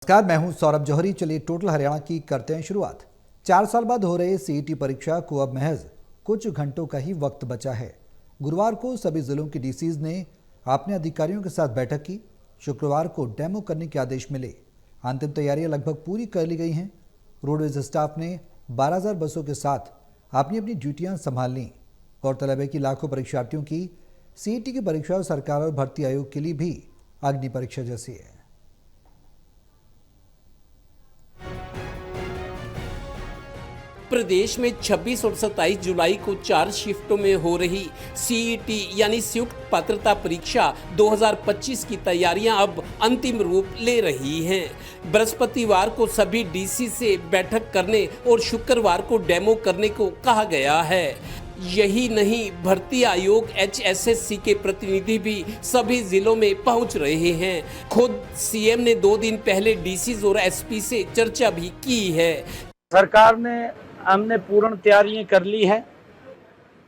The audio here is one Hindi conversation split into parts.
नमस्कार, मैं हूं सौरभ जौहरी। चलिए टोटल हरियाणा की करते हैं शुरुआत। 4 साल बाद हो रहे सीईटी परीक्षा को अब महज कुछ घंटों का ही वक्त बचा है। गुरुवार को सभी जिलों के डीसीज ने अपने अधिकारियों के साथ बैठक की। शुक्रवार को डेमो करने के आदेश मिले। अंतिम तैयारियां लगभग पूरी कर ली गई हैं। रोडवेज स्टाफ ने 12,000 बसों के साथ अपनी अपनी ड्यूटियां संभाल लीं। गौरतलब है कि लाखों परीक्षार्थियों की सीईटी की परीक्षा सरकार और भर्ती आयोग के लिए भी अग्नि परीक्षा जैसी है। प्रदेश में 26 और 27 जुलाई को 4 शिफ्टों में हो रही सीईटी यानी संयुक्त पात्रता परीक्षा 2025 की तैयारियां अब अंतिम रूप ले रही हैं। बृहस्पतिवार को सभी डीसी से बैठक करने और शुक्रवार को डेमो करने को कहा गया है। यही नहीं, भर्ती आयोग HSSC के प्रतिनिधि भी सभी जिलों में पहुंच रहे हैं। खुद सीएम ने 2 दिन पहले डीसीज और एसपी से चर्चा भी की है। सरकार ने हमने पूर्ण तैयारियां कर ली है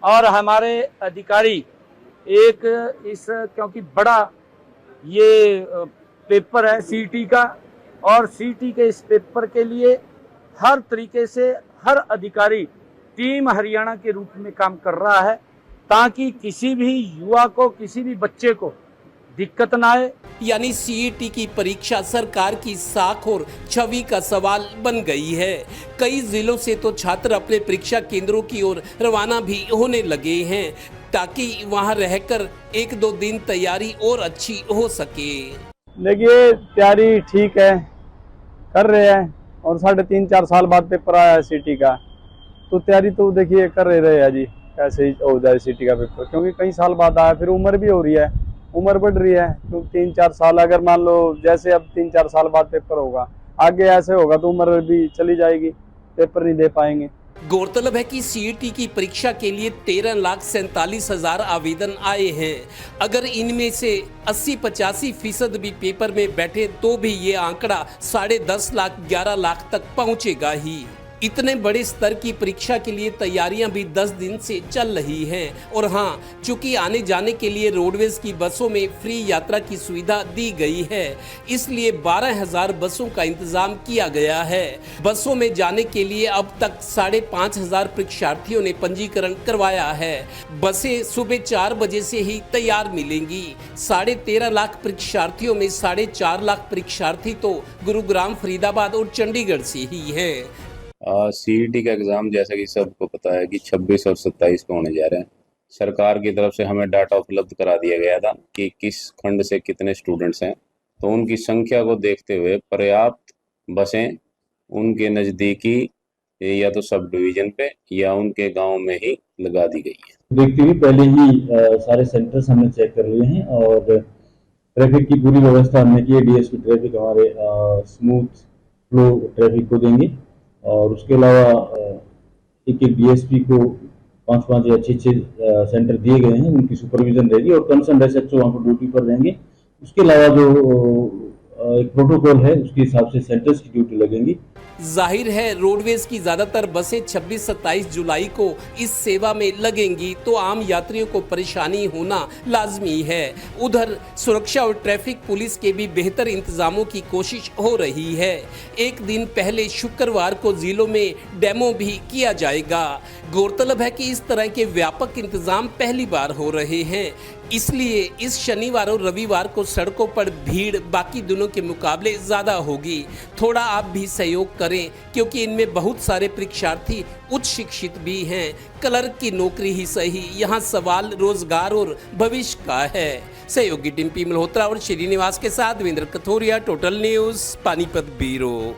और हमारे अधिकारी क्योंकि बड़ा ये पेपर है सीईटी का, और सीईटी के इस पेपर के लिए हर तरीके से हर अधिकारी टीम हरियाणा के रूप में काम कर रहा है, ताकि किसी भी युवा को, किसी भी बच्चे को दिक्कत ना आए। यानी सीईटी की परीक्षा सरकार की साख और छवि का सवाल बन गई है। कई जिलों से तो छात्र अपने परीक्षा केंद्रों की ओर रवाना भी होने लगे हैं, ताकि वहां रहकर 1-2 दिन तैयारी और अच्छी हो सके। देखिए, तैयारी ठीक है, कर रहे हैं, और 3.5-4 साल बाद पेपर आया है सीईटी का, तो तैयारी तो देखिए कर रहे हैं जी, कैसे ही हो जाए सीईटी का पेपर, क्योंकि कई साल बाद आया, फिर उम्र भी हो रही है, उम्र बढ़ रही है। तो 3-4 साल, अगर मान लो जैसे अब 3-4 साल बाद पेपर होगा, आगे ऐसे होगा तो उम्र भी चली जाएगी, पेपर नहीं दे पाएंगे। गौरतलब है कि सीईटी की परीक्षा के लिए 13,47,000 आवेदन आए हैं। अगर इनमें से 80-85% भी पेपर में बैठे तो भी ये आंकड़ा 10.5 लाख 11 लाख तक पहुंचेगा ही। इतने बड़े स्तर की परीक्षा के लिए तैयारियां भी 10 दिन से चल रही हैं। और हाँ, चूंकि आने जाने के लिए रोडवेज की बसों में फ्री यात्रा की सुविधा दी गई है, इसलिए 12,000 बसों का इंतजाम किया गया है। बसों में जाने के लिए अब तक 5,500 परीक्षार्थियों ने पंजीकरण करवाया है। बसें सुबह 4 बजे से ही तैयार मिलेंगी। 13.5 लाख परीक्षार्थियों में 4.5 लाख परीक्षार्थी तो गुरुग्राम, फरीदाबाद और चंडीगढ़ से ही हैं। सीईटी का एग्ज़ाम जैसा कि सबको पता है कि 26 और 27 को होने जा रहे हैं। सरकार की तरफ से हमें डाटा उपलब्ध करा दिया गया था कि किस खंड से कितने स्टूडेंट्स हैं, तो उनकी संख्या को देखते हुए पर्याप्त बसें उनके नज़दीकी या तो सब डिवीज़न पे या उनके गांव में ही लगा दी गई है। देखते हुए पहले ही सारे सेंटर्स हमने चेक कर लिए हैं और ट्रैफिक की पूरी व्यवस्था हमने की है। डीएसपी ट्रैफिक हमारे स्मूथ फ्लो ट्रैफिक को देंगे, और उसके अलावा एक डीएसपी को 5 या 6 सेंटर दिए गए हैं, उनकी सुपरविजन रहेगी और कंसर्न एसएचओ वहाँ पर ड्यूटी पर रहेंगे। उसके अलावा जो एक प्रोटोकॉल है उसके हिसाब से सेंटर्स की ड्यूटी लगेंगी। जाहिर है, रोडवेज की ज्यादातर बसें 26-27 जुलाई को इस सेवा में लगेंगी, तो आम यात्रियों को परेशानी होना लाजमी है। उधर सुरक्षा और ट्रैफिक पुलिस के भी बेहतर इंतजामों की कोशिश हो रही है। एक दिन पहले शुक्रवार को जिलों में डेमो भी किया जाएगा। गौरतलब है कि इस तरह के व्यापक इंतजाम पहली बार हो रहे हैं, इसलिए इस शनिवार और रविवार को सड़कों पर भीड़ बाकी दिनों के मुकाबले ज़्यादा होगी। थोड़ा आप भी सहयोग करें, क्योंकि इनमें बहुत सारे परीक्षार्थी उच्च शिक्षित भी हैं। क्लर्क की नौकरी ही सही, यहाँ सवाल रोजगार और भविष्य का है। सहयोगी टिम्पी मल्होत्रा और श्रीनिवास के साथ Devendra Kathoria, total news, Panipat bureau.